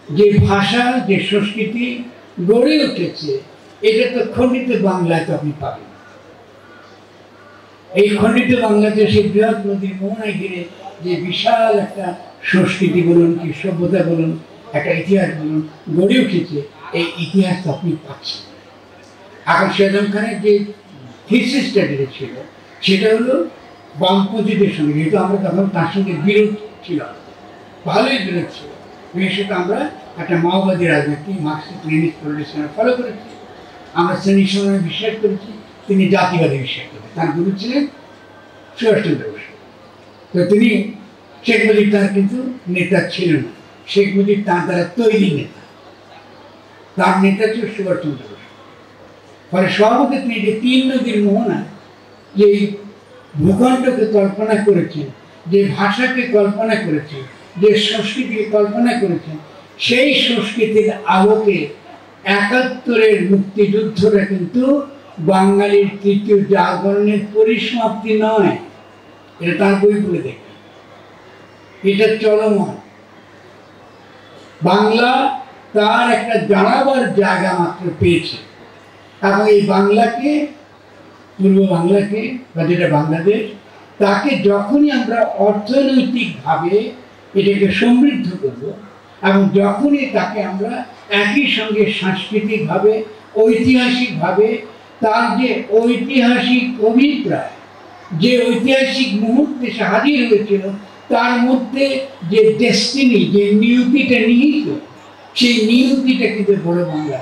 Speaker 1: যে ভাষা, যে সংস্কৃতি গড়ে উঠেছে, এটা তো খণ্ডিত বাংলায় তো আপনি পাবেন। এই খণ্ডিত বাংলাতে সেই বৃহৎ নদীর মোহনায় ঘিরে যে বিশাল একটা সংস্কৃতি বলুন, কি সভ্যতা বলুন, একটা ইতিহাস বলুন গড়ে উঠেছে, এই ইতিহাস তো আপনি পাচ্ছেন। এখন সিরাজ আলম খানের যে থিসিসটা যেটা ছিল, সেটা হলো বামপন্থীদের সঙ্গে, যেহেতু আমরা তখন তার সঙ্গে বিরোধ ছিল, ভালোই বিরোধ ছিল, বিশেষত আমরা একটা মাওবাদী রাজনীতি, মার্কসিস্ট লেনিনিস্ট পলিটিক্স ফলো করেছি, আমরা শ্রেণী সময়ে বিশ্বাস করেছি, তিনি জাতিবাদী বিশ্বাস করেন। তার গুরু ছিলেন সুভাষচন্দ্র বসু। তো তিনি, শেখ মুজিব তার কিন্তু নেতা ছিলেন না, শেখ মুজিব তার দ্বারা তৈরি নেতা, তার নেতা ছিল সুভাষচন্দ্র বসু। ফলে সভাপতি তিনি যে তিন নদীর মোহনা, যে ভূখণ্ডকে কল্পনা করেছেন, যে ভাষাকে কল্পনা করেছেন, যে সংস্কৃতিকে কল্পনা করেছেন, সেই সংস্কৃতির আলোকে ৭১-এর মুক্তিযুদ্ধটা কিন্তু বাঙালির তৃতীয় জাগরণের পরিসমাপ্তি নয়, এটা তার বই বলে দেখবেন, এটা চলমান। বাংলা তার একটা দাঁড়াবার জায়গা মাত্র পেয়েছে, এবং এই বাংলাকে, পূর্ব বাংলাকে বা যেটা বাংলাদেশ, তাকে যখনই আমরা অর্থনৈতিকভাবে এটাকে সমৃদ্ধ করব, এবং যখনই তাকে আমরা একই সঙ্গে সাংস্কৃতিকভাবে, ঐতিহাসিকভাবে তার যে ঐতিহাসিক অভিপ্রায়, যে ঐতিহাসিক মুহূর্তে সে হাজির হয়েছিল, তার মধ্যে যে ডেস্টিনি, যে নিয়তিটা নিহিত, সেই নিয়তিটা কিন্তু বড় বাংলা,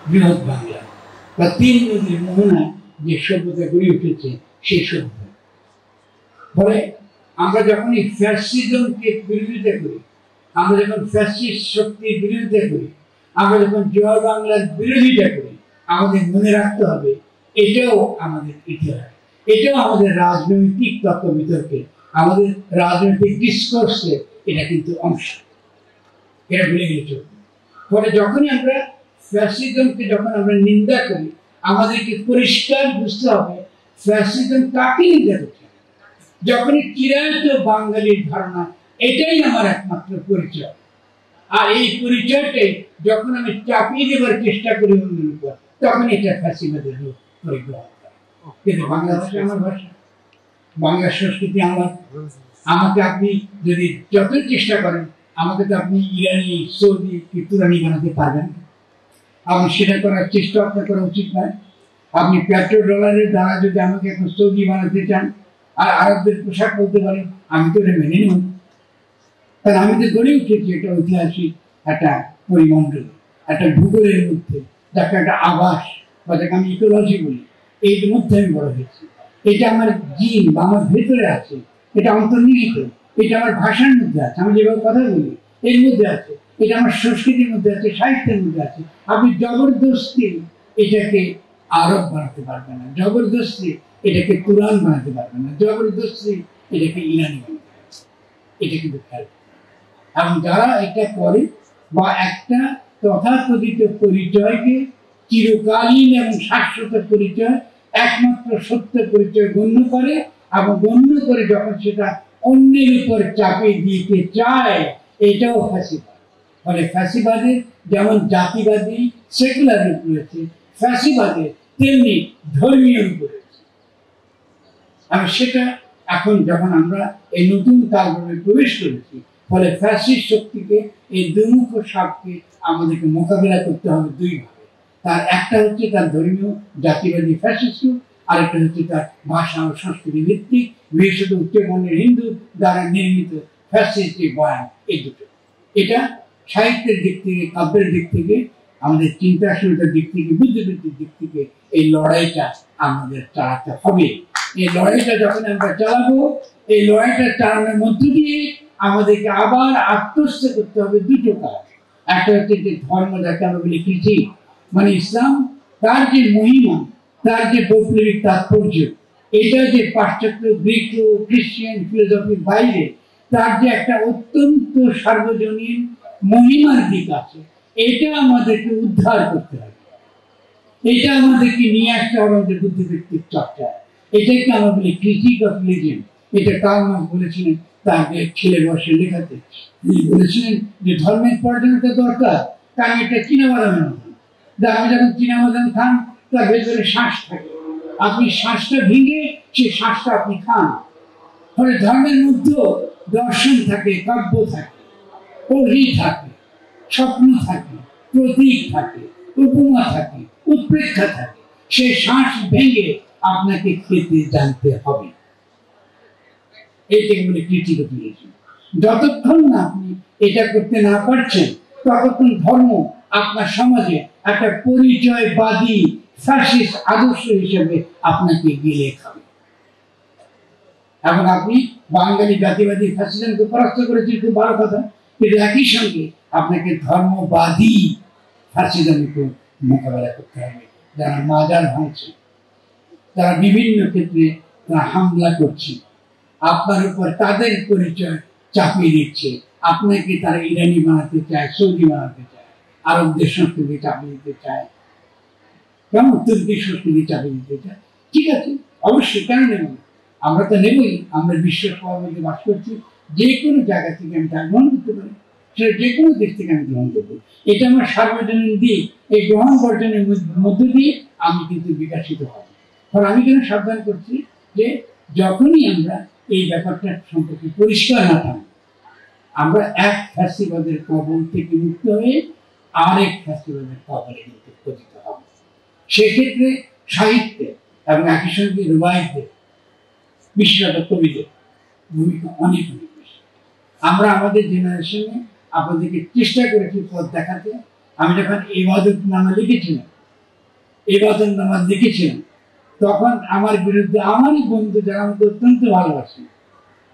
Speaker 1: বৃহৎ বাংলা বা তিন নদীর মোহনা যে সভ্যতা গড়ে উঠেছে, সেই সভ্যতা। ফলে আমরা যখন এই ফ্যাসিজমকে বিরোধিতা করি, আমরা যখন ফ্যাসিস্ট শক্তির বিরোধিতা করি, আমরা যখন জয় বাংলার বিরোধিতা করি, আমাদের মনে রাখতে হবে এটাও আমাদের ইতিহাস, এটাও আমাদের রাজনৈতিক তত্ত্ব বিতর্কে, আমাদের রাজনৈতিক ডিসকোর্সে এটা কিন্তু অংশ, এটা ভুলে গেলে চলবে। ফলে যখনই আমরা ফ্যাসিজমকে যখন আমরা নিন্দা করি, আমাদেরকে পরিষ্কার বুঝতে হবে ফ্যাসিজম কাকে নিন্দা করছে। যখনই চিরায়ত বাঙালির ধারণা এটাই আমার একমাত্র পরিচয়, আর এই পরিচয়টাই যখন আমি চাপিয়ে দেবার চেষ্টা করি অন্যের উপর, তখন এটা ফ্যাসিবাদের রূপ পরিগ্রহণ করে। কিন্তু বাংলা ভাষা আমার ভাষা, বাংলা সংস্কৃতি আমার। আমাকে আপনি যদি যতই চেষ্টা করেন, আমাকে তো আপনি ইরানি, সৌদি কি তুরানি বানাতে পারবেন না। আপনি সেটা করার চেষ্টা আপনার করা উচিত নয়। আপনি পেট্রোল ডলারের দ্বারা যদি আমাকে এখন সৌদি বানাতে চান, আর আরবদের পোশাক বলতে পারেন, আমি তো এটা মেনে নেব। কারণ আমি তো গড়ে উঠেছি একটা ঐতিহাসিক একটা পরিমণ্ডল, একটা ভূগোলের মধ্যে, যাকে একটা আবাস বা যাকে আমি ইকোলজি বলি, এর মধ্যে আমি বড় হয়েছি। এটা আমার জিন বা আমার ভেতরে আছে, এটা অন্তর্নিহিত, এটা আমার ভাষার মধ্যে আছে, আমি যেভাবে কথা বলি এর মধ্যে আছে, এটা আমার সংস্কৃতির মধ্যে আছে, সাহিত্যের মধ্যে আছে। আপনি জবরদস্তি এটাকে আরব বানাতে পারবেন না, জবরদস্তি এটাকে তুরান বানাতে পারবেন না, জবরদস্তি এটাকে ইরানি বানাতে পারবেন। এটা কিন্তু খেয়াল, এবং যারা এটা করে বা একটা তথাকথিত পরিচয়কে চিরকালীন এবং শাশ্বত পরিচয়, একমাত্র সত্য পরিচয় গণ্য করে, এবং গণ্য করে যখন সেটা অন্যের উপর চাপিয়ে দিতে চায়, এটাও ফ্যাসিবাদ। ফলে ফ্যাসিবাদের যেমন জাতিবাদী সেকুলার রূপ রয়েছে, ফ্যাসিবাদের তেমনি ধর্মীয় রূপ রয়েছে। আর সেটা এখন যখন আমরা এই নতুন কালক্রমে প্রবেশ করেছি, ফলে ফ্যাসিস্ট শক্তিকে, এই দুমুখ সাপকে আমাদেরকে মোকাবিলা করতে হবে দুইভাবে। তার একটা হচ্ছে তার ধর্মীয় জাতিবাদী ফ্যাসিস্ট, আরেকটা হচ্ছে তার ভাষা ও সংস্কৃতি ভিত্তিক বিশেষত উচ্চবর্ণের হিন্দু দ্বারা নির্মিত ফ্যাসিস্ট বয়ান। এই দুটো, এটা সাহিত্যের দিক থেকে, কাব্যের দিক থেকে, আমাদের চিন্তাশীলতার দিক থেকে, বুদ্ধিবৃত্তির দিক থেকে এই লড়াইটা আমাদের চালাতে হবে। এই লড়াইটা যখন আমরা চালাবো, এই লড়াইটা চালানোর মধ্য দিয়ে আমাদেরকে আবার আত্মস্থ করতে হবে দুটো কাজ। একটা হচ্ছে যে ধর্ম, যাকে আমরা বলি কৃষি, মানে ইসলাম, তার যে মহিমা, তার যে বৈপ্লবিক তাৎপর্য, এটা যে পাশ্চাত্য গ্রিক ও খ্রিস্টান ফিলোসফির বাইরে তার যে একটা অত্যন্ত সার্বজনীন মহিমার দিক আছে, এটা আমাদেরকে উদ্ধার করতে হবে। এটা আমাদেরকে নিয়ে আসতে হবে আমাদের বুদ্ধিবৃত্তিক চর্চা। এটাকে আমরা বলি ক্রিটিক অফ রিলিজিয়ন। এটা কার্ল মার্কস বলেছিলেন তাকে ছেলে বয়সে লেখাতে। তিনি বলেছিলেন যে ধর্মের পর্যালোচনা দরকার, কারণ এটা চীনাবাদামের মতো। আপনি যখন চীনাবাদাম খান, তার ভেতরে শ্বাস থাকে, আপনি শ্বাসটা ভেঙে সেই শ্বাসটা আপনি খান। ফলে ধর্মের মধ্যেও দর্শন থাকে, কাব্য থাকে, ওহি থাকে, স্বপ্ন থাকে, প্রতীক থাকে, উপমা থাকে, উৎপ্রেক্ষা থাকে। সেই শ্বাস ভেঙে আপনাকে খেতে জানতে হবে। এইটাকে বলে ক্রিটিক অফ রিলিজিয়ন। যতক্ষণ না আপনি এটা করতে না পারছেন, ততক্ষণ ধর্ম আপনার সমাজে একটা পরিচয়বাদী ফ্যাসিস্ট আদর্শ হিসেবে আপনাকে গিলে খাবে। এখন আপনি বাঙালি জাতিবাদী ফ্যাসিজমকে পরাস্ত করেছেন, খুব ভালো কথা, কিন্তু একই সঙ্গে আপনাকে ধর্মবাদী ফ্যাসিজমকে মোকাবেলা করতে হবে, যারা মাজার ভাঙছে, তারা বিভিন্ন ক্ষেত্রে তারা হামলা করছে, আপনার উপর তাদের পরিচয় চাপিয়ে দিচ্ছে। আপনাকে তারা ইরানি বানাতে চায়, সৌদি বানাতে চায়, আরবদের সংস্কৃতি চাপিয়ে দিতে চায়, কেমন তুর্কির সংস্কৃতি চাপিয়ে দিতে চায়। ঠিক আছে, অবশ্যই, কেন নেব? আমরা তো নেবই। আমরা বিশ্ব সবার মধ্যে বাস করছি, যে কোনো জায়গা থেকে আমি তা গ্রহণ করতে পারি, সেটা যে কোনো দেশ থেকে আমি গ্রহণ করবো। এটা আমার সার্বজনীন দিক। এই গ্রহণ বর্জনের মধ্য দিয়ে আমি কিন্তু বিকাশিত হব। কারণ আমি কেন সাবধান করছি যে যখনই আমরা এই ব্যাপারটা সম্পর্কে পরিষ্কার না থাকি, আমরা এক ফ্যাসিবাদের কবল থেকে মুক্ত হয়ে আরেক ফ্যাসিবাদের কবলে কিন্তু পতিত হব। সেক্ষেত্রে সাহিত্যে এবং একই সঙ্গে রুবাইয়তের, বিশেষত কবিদের ভূমিকা অনেক অনেক বেশি। আমরা আমাদের জেনারেশনে আপনাদেরকে চেষ্টা করেছি পথ দেখাতে। আমি যখন ইবাদতনামা লিখেছিলাম, তখন আমার বিরুদ্ধে আমারই বন্ধু, যারা আমাকে অত্যন্ত ভালোবাসে,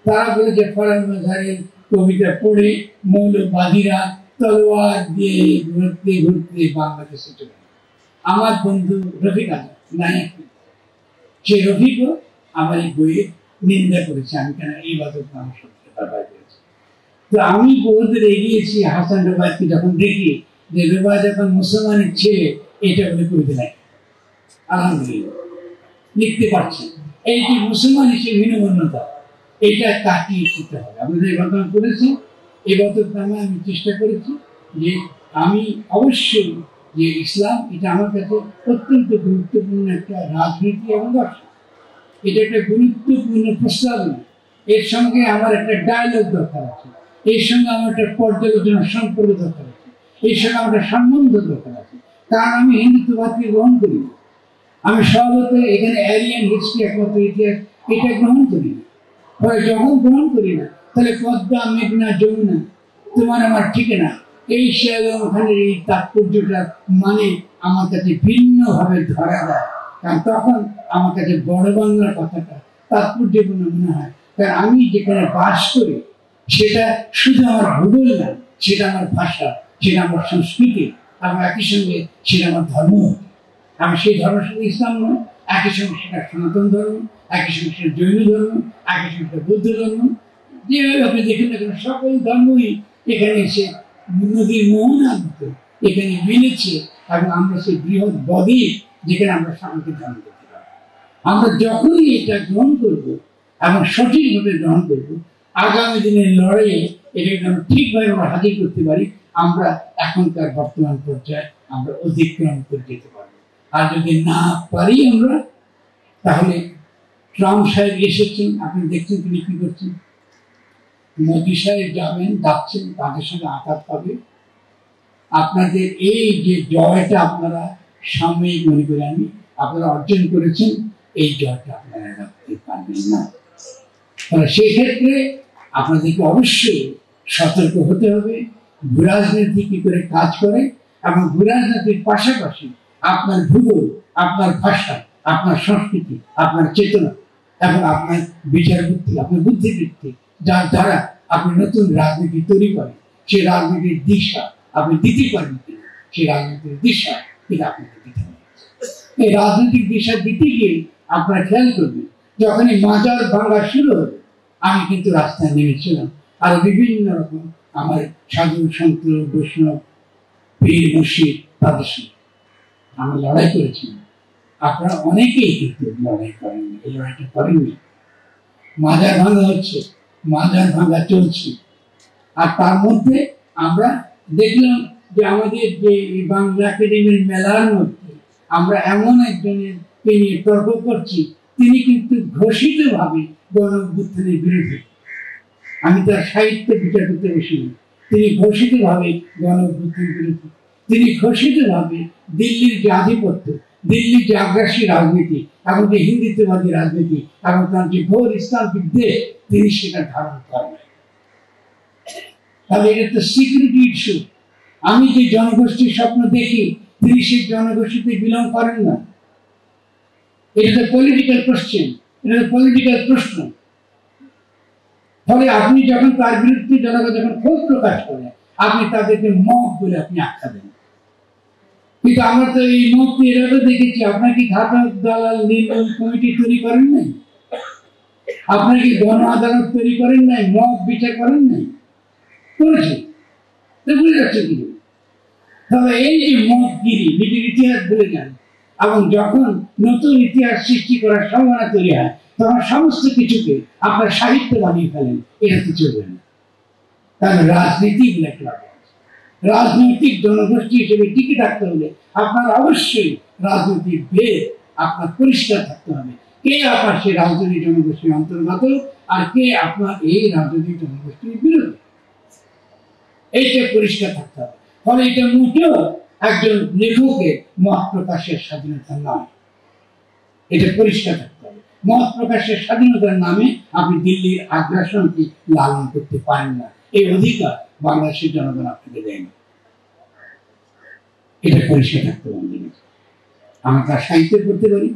Speaker 1: তারা বলেছে ফরহাদ মাযহারের কবিতা পড়ে মৌলবাদীরা তলোয়ার দিয়ে ঘুরতে ঘুরতে বাংলাদেশে চলে। আমার বন্ধু রফিক আজাদ নায়ক, সে রফিকও আমার এই বইয়ে নিন্দা করেছে আমি কেন ইবাদতনামা শব্দটা ব্যবহার করেছি। তো আমি বহুদূর এগিয়েছি হাসান রুবাইয়তকে যখন দেখি যে রুবাইয়ত এখন মুসলমানের ছেলে, এটা বলে কবিতা লেখে, আলহামদুলিল্লাহ লিখতে পারছি। এই যে মুসলমান হিসেবে হীনমন্যতা, এটা কাটিয়ে দিতে হবে। আমরা যে ঘটনা করেছি, এই ইবাদতনামা আমি চেষ্টা করেছি যে আমি অবশ্যই যে ইসলাম, এটা আমার কাছে অত্যন্ত গুরুত্বপূর্ণ একটা রাজনীতি এবং দর্শন। এটা একটা গুরুত্বপূর্ণ প্রস্তাবনা। এর সঙ্গে আমার একটা ডায়ালগ দরকার আছে, এর সঙ্গে আমার একটা পর্যালোচনার সম্পর্ক দরকার আছে, এর সঙ্গে আমার একটা সম্বন্ধ দরকার আছে। কারণ আমি হিন্দুত্ববাদকে গ্রহণ করি না। আমি স্বভাবত এখানে অ্যারিয়ান হিস্ট্রি, একমাত্র ইতিহাস, এটা গ্রহণ করি না। ফলে যখন গ্রহণ করি না, তাহলে পদ্মা, মেঘনা, যমুনা, তোমার আমার ঠিকানা, এই ওখানের এই তাৎপর্যটা মানে আমার কাছে ভিন্নভাবে ধরা দেয়। কারণ তখন আমার কাছে বড় বাংলার কথাটা তাৎপর্যপূর্ণ মনে হয়। কারণ আমি যেখানে বাস করি, সেটা শুধু আমার ভূগোল না, সেটা আমার ভাষা, সেটা আমার সংস্কৃতি, এবং একই সঙ্গে সেটা আমার ধর্ম। আমি সেই ধর্মের সঙ্গে ইসলাম নয়, একই সঙ্গে সেটা সনাতন ধর্ম, একই সঙ্গে সেটা জৈন ধর্ম, একই সঙ্গে সেটা বৌদ্ধ ধর্ম। যেভাবে আপনি দেখেন না কেন, সকল ধর্মই এখানে এসে নদীর মোহনার মতো এখানে মিলেছে, এবং আমরা সেই বৃহৎ বদ্বীপ যেখানে আমরা শান্তি ধারণ করতে পারি। আমরা যখনই এটা গ্রহণ করবো এবং সঠিকভাবে গ্রহণ করবো, আগামী দিনের লড়াইয়ে এটাকে আমরা ঠিকভাবে আমরা হাজির করতে পারি, আমরা এখনকার বর্তমান পর্যায়ে আমরা অতিক্রম করে যেতে পারবো। আর যদি না পারি আমরা, তাহলে ট্রাম্প সাহেব এসেছেন, আপনি দেখছেন তিনি কি করছেন। মোদী সাহেব যাবেন, ডাকছেন, তাদের সঙ্গে আঘাত পাবে। আপনাদের এই যে জয়টা আপনারা সাময়িক মনে করে আপনারা অর্জন করেছেন, এই জয়টা আপনারা রাখতে পারবেন না। সেই ক্ষেত্রে আপনাদেরকে অবশ্যই সতর্ক হতে হবে। ভূরাজনীতি কি করে কাজ করে এবং ভূরাজনীতির পাশাপাশি আপনার ভূগোল, আপনার ভাষা, আপনার সংস্কৃতি, আপনার চেতনা এবং আপনার বিচার বুদ্ধি, আপনার বুদ্ধিবৃত্তি, যার দ্বারা আপনি নতুন রাজনীতি তৈরি করেন, সেই রাজনীতির দিশা আপনি দিতে পারেন কিনা, সেই রাজনীতির দিশা কিন্তু আপনাকে দিতে হবে। এই রাজনৈতিক দিশা দিতে গিয়ে আপনারা খেয়াল করবেন, যখন এই মাজার ভাঙা শুরু হবে, আমি কিন্তু রাস্তায় নেমেছিলাম, আর বিভিন্ন রকম আমার সাধু সন্ত বৈষ্ণব পীর মুর্শিদ তাদের সঙ্গে আমি লড়াই করেছিলাম। আপনারা অনেকেই কিন্তু লড়াই করেননি, এই লড়াইটা করেননি। মাজার ভাঙা হচ্ছে, মাজার ভাঙা চলছে, আর তার মধ্যে আমরা দেখলাম যে আমাদের যে বাংলা একাডেমির মেলার মধ্যে আমরা এমন একজনের নিয়ে তর্ক করছি, তিনি কিন্তু ঘোষিতভাবে গণ অভ্যুত্থানের বিরোধী। আমি তার সাহিত্য বিচার করতে বসিনি, তিনি ঘোষিতভাবে গণ অভ্যুত্থানের বিরোধী। তিনি ঘোষিতভাবে দিল্লির যে আধিপত্য, দিল্লির যে আগ্রাসী রাজনীতি এবং যে হিন্দুত্ববাদী রাজনীতি এবং তার যে ঘোর ইসলাম বিদ্বেষ, তিনি সেটা ধারণ করেন। তাহলে এটা তো সিকিউরিটি ইস্যু। আমি যে জনগোষ্ঠীর স্বপ্ন দেখি, তিনি সেই জনগোষ্ঠীতে বিলং করেন না। এটা তো পলিটিক্যাল কোশ্চেন, এটা তো পলিটিক্যাল প্রশ্ন। ফলে আপনি যখন তার বিরুদ্ধে জনগণ যখন ক্ষোভ প্রকাশ করে, আপনি তাদেরকে মব বলে আপনি আখ্যা দেন। কিন্তু আমরা তো এই মবকে এভাবে দেখেছি, আপনার কি ঘাতক দালাল নির্মূল কমিটি তৈরি করেন নাই? আপনার কি গণ আদালত তৈরি করেন নাই? মব বিচার করেন নাই? করেছেন, বুঝে যাচ্ছে কি? তবে এই যে মতগিরি, নিজের ইতিহাস ভুলে যান এবং যখন নতুন ইতিহাস সৃষ্টি করার সম্ভাবনা তৈরি হয়, তখন সমস্ত কিছুকে আপনার সাহিত্য বানিয়ে ফেলেন। এটা তো চলবে না। কারণ রাজনীতি রাজনৈতিক জনগোষ্ঠী হিসেবে টিকে থাকতে হলে আপনার অবশ্যই রাজনৈতিক ভেদ আপনার পরিষ্কার থাকতে হবে। কে আপনার সেই রাজনৈতিক জনগোষ্ঠীর অন্তর্গত আর কে আপনার এই রাজনৈতিক জনগোষ্ঠীর বিরোধী, এইটা পরিষ্কার থাকতে হবে। ফলে এটা মোটেও একজন লেখকের মত প্রকাশের স্বাধীনতা নয়, এটা পরিষ্কার থাকতে হবে। মত প্রকাশের স্বাধীনতার নামে আপনি দিল্লির আগ্রাসনকে লালন করতে পারেন না, এই অধিকার বাংলাদেশের জনগণ আপনাকে দেয় না। এটা পরিষ্কার থাকতে হবে। আমরা তার সাহিত্য করতে পারি,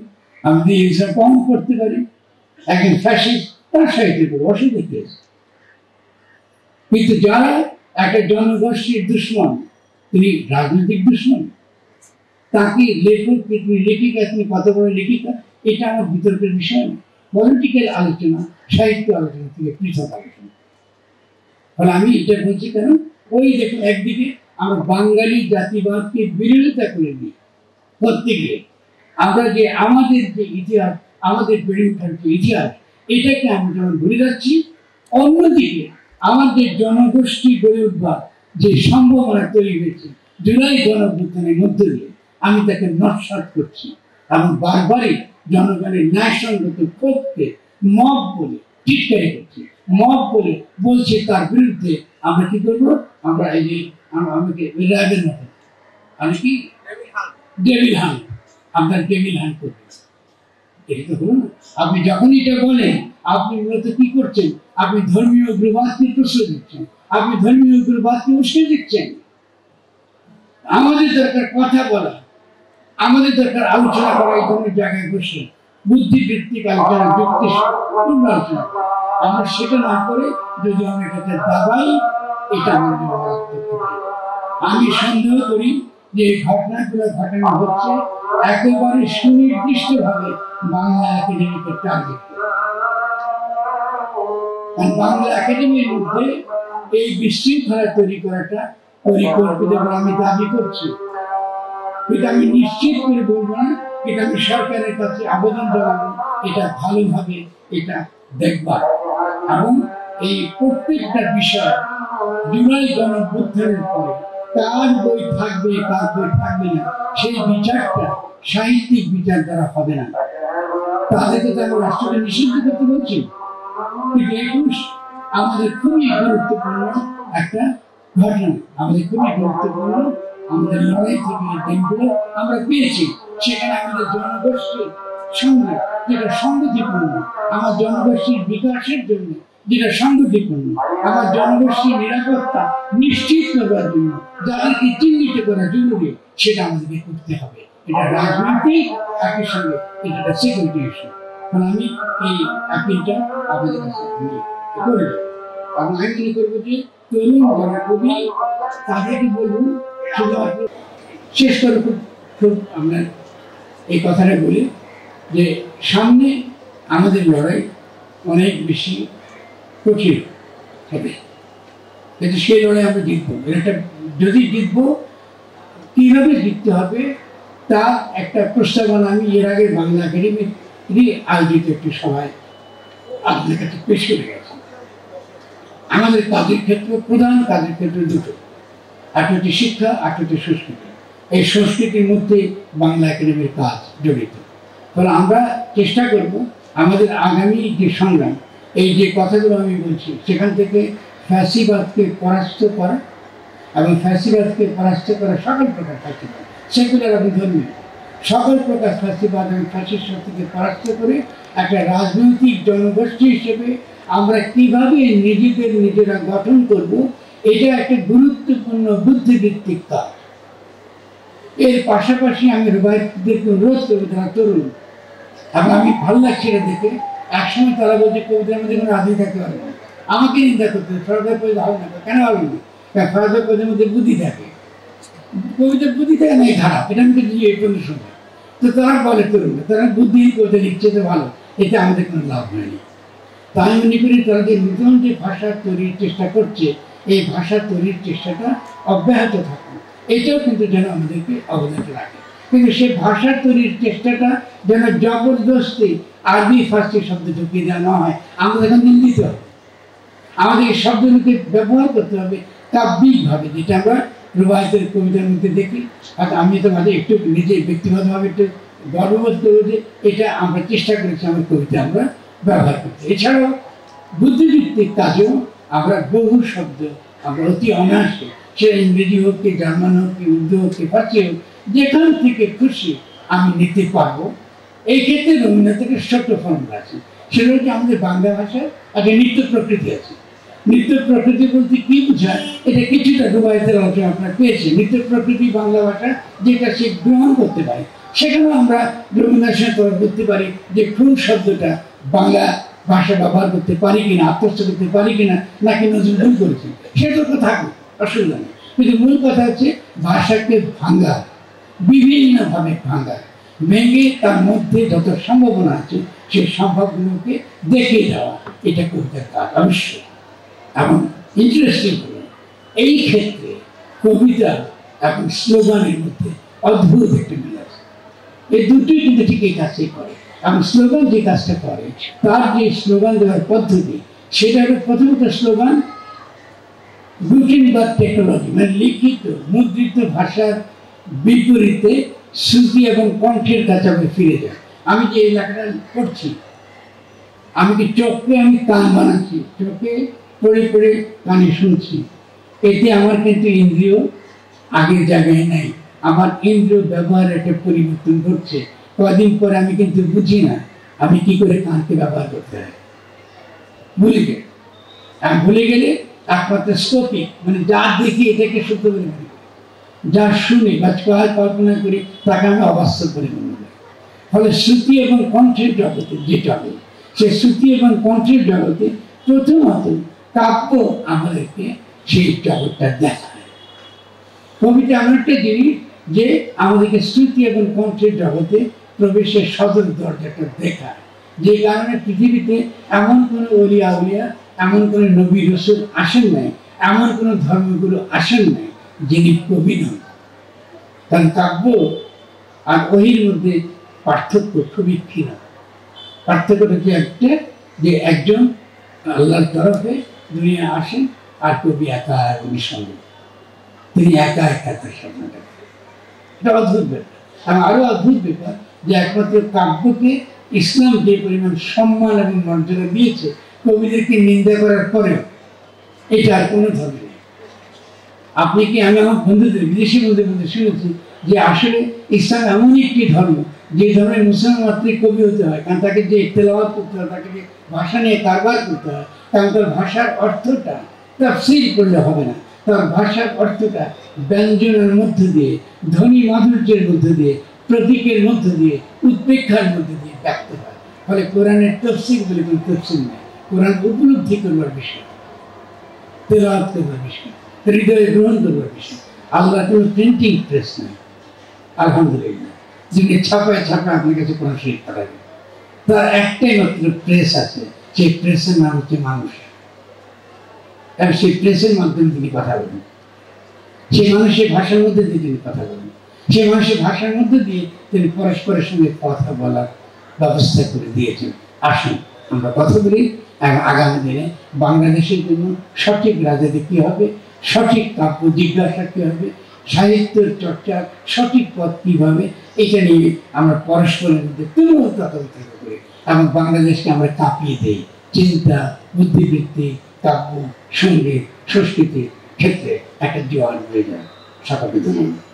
Speaker 1: আমি কম করতে পারি, একজন ফ্যাসিস্ট তার সাহিত্য করে অসুবিধা কি আছে? কিন্তু যারা একটা জনগোষ্ঠীর দুশ্মন, তিনি রাজনৈতিক দুশ্মন, তাকে লেখক তুমি লেখিকা, তুমি কত বড় লেখিকা, এটা আমার বিতর্কের বিষয় না। পলিটিক্যাল আলোচনা সাহিত্য আলোচনা থেকে পৃথক আলোচনা। ফলে আমি এটা বলছি কেন, ওই দেখুন একদিকে আমরা বাঙালি জাতিবাদকে বিরোধিতা করে দিই করতে গিয়ে, আমরা যে আমাদের যে ইতিহাস, আমাদের বেড়ে ওঠার যে ইতিহাস, এটাকে আমরা যেমন ভুলে যাচ্ছি, অন্যদিকে আমাদের জনগোষ্ঠী গড়ে উঠবার যে সম্ভাবনা তৈরি হয়েছে জুলাই গণঅভ্যুত্থানের মধ্য দিয়ে, আমি তাকে নস্যাৎ করছি এবং বারবারই জনগণের ন্যায়সঙ্গত ক্ষোভকে মব বলে চিৎকার করছি, মব বলে বলছে। তার বিরুদ্ধে আমরা কি করবো? আমরা এই যে আমাকে র্যাবের মতো, আমি কি ডেভিল হান্ট, আপনার ডেভিল হান্ট করবেন, এটা তো হলো না। আপনি যখন এটা বলেন, আপনি মূলত কি করছেন? আপনি ধর্মীয় উগ্রবাদকে প্রশ্রয় দিচ্ছেন, আপনি ধর্মীয় উগ্রবাদকে উস্কে দিচ্ছেন। আমাদের দরকার কথা বলা, আমাদের দরকার আলোচনা করা, এই ধরনের জায়গায় বসে বুদ্ধিবৃত্তিক আলোচনা, যুক্তিপূর্ণ আলোচনা। আমরা সেটা না করে যদি আমরা এটাকে দাবাই, এটা আমি সন্দেহ করি যে এই ঘটনাগুলো ঘটানো হচ্ছে একেবারে সুনির্দিষ্টভাবে বাংলা একাডেমিকে টার্গেট করে। বাংলা একাডেমির মধ্যে এই বিশৃঙ্খলা তৈরি করাটা পরিকল্পিত বলে আমি দাবি করছি। এটা আমি নিশ্চিত করে বলবো না, এটা আমি সরকারের কাছে আবেদন জানাবো এটা ভালোভাবে এটা দেখবার, এবং এই প্রত্যেকটা বিষয় জুলাই গণঅভ্যুত্থানের পরে কার বই থাকবে কার বই থাকবে না, সেই বিচারটা সাহিত্যিক বিচার দ্বারা হবে না। তাদেরকে তো আমরা রাষ্ট্রকে নিষিদ্ধ করতে বলছি, কিন্তু 21 আমাদের খুবই গুরুত্বপূর্ণ একটা ঘটনা, আমাদের খুবই গুরুত্বপূর্ণ। আমাদের লড়াই থেকে দিনগুলো আমরা পেয়েছি, সেখানে আমাদের জনগোষ্ঠীর সঙ্গে যেটা সংগতিপূর্ণ, আমার জনগোষ্ঠীর বিকাশের জন্য যেটা সংগতিপূর্ণ, আমার জনগোষ্ঠীর নিরাপত্তা নিশ্চিত করবার জন্য যাদেরকে চিহ্নিত করা জরুরি, সেটা আমাদেরকে করতে হবে। এটা রাজনৈতিক, একই সঙ্গে এটা সিকিউরিটি ইস্যু। কারণ আমি এই আপিলটা আপনাদের কাছে করে দেবো। এবং আমি মনে করবো যে তরুণ যারা কবি তাদেরকে বলবো, শুধুমাত্র শেষ করে খুব আমরা এই কথাটা বলি যে সামনে আমাদের লড়াই অনেক বেশি কঠিন হবে, কিন্তু সেই লড়াই আমরা জিতবো। এটা যদি জিতবো, কিভাবে জিততে হবে তার একটা প্রস্তাবনা আমি এর আগে বাংলা একাডেমির আয়োজিত একটি সভায় আপনাদের কাছে পেশ করে গেছি। আমাদের কাজের ক্ষেত্রে, প্রধান কাজের ক্ষেত্রে দুটো, একটা হচ্ছে শিক্ষা, একটা হচ্ছে সংস্কৃতি। এই সংস্কৃতির মধ্যে বাংলা একাডেমির কাজ জড়িত। ফলে আমরা চেষ্টা করব আমাদের আগামী যে সংগ্রাম, এই যে কথাগুলো আমি বলছি, সেখান থেকে ফ্যাসিবাদকে পরাস্ত করা এবং ফ্যাসিবাদকে পরাস্ত করা সকল প্রকার ফ্যাসিবাদ, সেকুলার এবং ধর্মীয় সকল প্রকার ফ্যাসিবাদ এবং ফ্যাসিস্ট শক্তিকে পরাস্ত করে একটা রাজনৈতিক জনগোষ্ঠী হিসেবে আমরা কিভাবে নিজেরা গঠন করব, এটা একটা গুরুত্বপূর্ণ বুদ্ধিভিত্তিক কাজ। এর পাশাপাশি আমি রুবাইয়তদেরকে অনুরোধ করবো, যারা তরুণ, এবং আমি ভালো লাগছে এটা দেখে, একসময় তারা বলছে কবিতার মধ্যে কোনো আধুনিক থাকতে পারবে না, আমাকে নিন্দা করতে হবে, ফরাদের কবিতা ভালো না, কেন ভালো না? ফরাদের কবিতার মধ্যে বুদ্ধি থাকে, কবিতার বুদ্ধি থাকে না, খারাপ, এটা আমি কিন্তু এই পর্যন্ত শুনবো। তো তারা বলে তরুণরা, তারা বুদ্ধিহীন কবিতা লিখছে তো ভালো, এতে আমাদের কোনো লাভ হয়নি। তাই আমি মনে করি তারা যে নতুন যে ভাষা তৈরির চেষ্টা করছে, এই ভাষা তৈরির চেষ্টাটা অব্যাহত থাকে, এটাও কিন্তু যেন আমাদেরকে অবদান রাখে। কিন্তু সেই ভাষা তৈরির চেষ্টাটা যেন জবরদস্তি আরবি ফার্সি শব্দ ঢুকিয়ে দেওয়া না হয়, আমাদের এখন নিন্দিত হবে। আমাদের এই শব্দগুলোকে ব্যবহার করতে হবে কাব্যিকভাবে, যেটা আমরা রুবাইয়তের কবিতার মধ্যে দেখি। আর আমি তো মাঝে একটু নিজে ব্যক্তিগতভাবে একটু গর্ববোধ করবো যে এটা আমরা চেষ্টা করেছি আমার কবিতা আমরা ব্যবহার করতে। এছাড়াও বুদ্ধিভিত্তিক কাজেও আমরা বহু শব্দ আমরা অতি অনায়াসে, সেটা ইংরেজি হোক কি জার্মান হোক কি উর্দু হোক কি ফার্সি হোক, যেখান থেকে খুশি আমি নিতে পারবো। এই ক্ষেত্রে রবীন্দ্রনাথের ছোট্ট ফর্মুলা আছে, সেটা হচ্ছে আমাদের বাংলা ভাষায় একটা নিত্য প্রকৃতি আছে। নিত্য প্রকৃতি বলতে কি বোঝায়, এটা কিছুটা রুবাইয়তের অংশ আপনারা পেয়েছেন। নিত্য প্রকৃতি বাংলা ভাষা যেটা সে গ্রহণ করতে পারে, সেখানেও আমরা রবীন্দ্রনাথের সাথে করতে পারি যে ফুল শব্দটা বাংলা ভাষা ব্যবহার করতে পারি কিনা, আত্মস্থ করতে পারি কিনা, নাকি নজরুল ভুল করেছি, সেটা তো থাকুক, অসুবিধা নেই। কিন্তু মূল কথা হচ্ছে ভাষাকে ভাঙা, বিভিন্নভাবে ভাঙা, ভেঙে তার মধ্যে যত সম্ভাবনা আছে সেই সম্ভাবনাগুলোকে দেখিয়ে দেওয়া, এটা কবিতার কাজ অবশ্যই। এবং ইন্টারেস্টিং হলো এই ক্ষেত্রে কবিতা এবং স্লোগানের মধ্যে অদ্ভুত একটা মিল আছে। এই দুটোই কিন্তু ঠিক এই কাজটাই করে, এবং স্লোগান যে কাজটা করে, তার যে স্লোগান দেওয়ার পদ্ধতি, সেটা হলো প্রথমত স্লোগান রুটিন বা টেকনোলজি, মানে লিখিত মুদ্রিত ভাষার বিপরীতে শ্রুতি এবং কণ্ঠের কাছে আমি ফিরে যাই। আমি যে এই লেখাটা পড়ছি, আমি কি চোখে আমি কান বানাচ্ছি, চোখে পড়ে পড়ে কানে শুনছি, এতে আমার কিন্তু ইন্দ্রিয় আগের জায়গায় নাই, আমার ইন্দ্রিয় ব্যবহার একটা পরিবর্তন ঘটছে। কদিন পরে আমি কিন্তু বুঝি না আমি কি করে কানকে ব্যবহার করতে হয়, ভুলে গেলে। আর ভুলে গেলে একমাত্র স্কোপিক, মানে যা দেখি এটাকে সত্য বলে মনে করি, যা শুনি বা কল্পনা করি তাকে আমি অবাস্তব বলে মনে করি। ফলে শ্রুতি এবং কণ্ঠের জগতে যে জগৎ, সে শ্রুতি এবং কণ্ঠের জগতে প্রথমত কাব্য আমাদেরকে সেই জগৎটা দেখায়। কবিতা এমন একটা জিনিস যে আমাদেরকে শ্রুতি এবং কণ্ঠের জগতে প্রবেশের সদর দরজাটা দেখায়, যে কারণে পৃথিবীতে এমন কোনো অলিয়া আউলিয়া, এমন কোনো নবী রসুল আসেন নাই, এমন কোনো ধর্মগুরু আসেন নাই যিনি কবি নন। কারণ কাব্য আর ওহির মধ্যে পার্থক্য খুবই ক্ষীণ। পার্থক্যটা হচ্ছে একটা, যে একজন আল্লাহর তরফে দুনিয়া আসেন, আর কবি একা নিঃসঙ্গ, তিনি একা একা তার স্বপ্নটা। এটা অদ্ভুত ব্যাপার। এবং আরো অদ্ভুত ব্যাপার যে একমাত্র কাব্যকে ইসলাম যে পরিমাণ সম্মান এবং মর্যাদা দিয়েছে কবিদেরকে নিন্দা করার পরেও, এটা আর কোনো ধর্ম নেই। আপনি কি, আমি আমার বন্ধুদের, বিদেশি বন্ধুদের শুনেছি যে আসলে ইসলাম এমন একটি ধর্ম যে ধর্মের মুসলমান মাত্রই কবি হতে হয়, কারণ তাকে যে তেলাওয়াত করতে হয়, তাকে যে ভাষা নিয়ে কারবার করতে হয়, কারণ তার ভাষার অর্থটা তাফসীর করলে হবে না, তার ভাষার অর্থটা ব্যঞ্জনের মধ্য দিয়ে, ধ্বনি মাধুর্যের মধ্য দিয়ে, প্রতীকের মধ্য দিয়ে, উৎপেক্ষার মধ্য দিয়ে ব্যক্ত হয়। ফলে কোরআনের তফসির বলে কোনো তফসির নেই, কোরআন উপলব্ধি করবার বিষয়, তেলাওয়াত করবার বিষয়, হৃদয়ে গ্রহণ করবার বিষয়। আল্লাহ কোনো প্রিন্টিং প্রেস নেই, আলহামদুলিল্লাহ, যিনি ছাপায় ছাপায় আপনার কাছে কোরআন শরীফ পাঠাবে। তার একটাই মাত্র প্রেস আছে, সেই প্রেসের নাম হচ্ছে মানুষ, এবং সেই প্রেসের মাধ্যমে তিনি কথা বলেন, সেই মানুষের ভাষার মধ্যে দিয়ে তিনি কথা বলেন, সেই মানুষের ভাষার মধ্যে দিয়ে তিনি পরস্পরের সঙ্গে কথা বলার ব্যবস্থা করে দিয়েছেন। আসুন আমরা কথা বলি, আগামী দিনে বাংলাদেশের জন্য সঠিক রাজনীতি কী হবে, সঠিক কাব্য জিজ্ঞাসা কী হবে, সাহিত্যের চর্চার সঠিক পথ কীভাবে, এটা নিয়ে আমরা পরস্পরের মধ্যে তুমুল তর্ক করি এবং বাংলাদেশকে আমরা কাঁপিয়ে দিই চিন্তা, বুদ্ধিবৃত্তি, কাব্য, সঙ্গীত, সংস্কৃতির ক্ষেত্রে একটা জোয়ার হয়ে যায়। সকলকে ধন্যবাদ।